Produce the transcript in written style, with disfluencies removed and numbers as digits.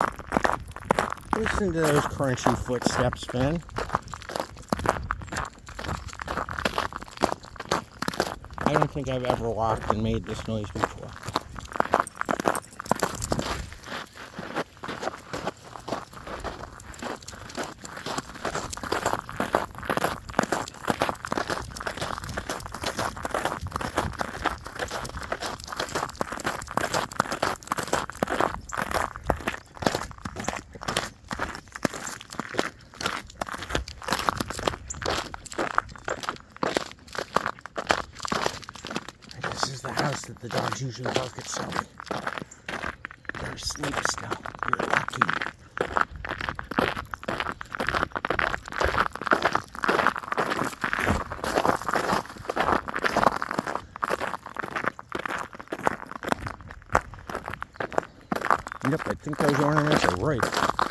Listen to those crunchy footsteps, Finn. I don't think I've ever walked and made this noise before. This is the house that the dogs usually bark at somebody. They're asleep still. You're lucky. Yep, I think those ornaments are right.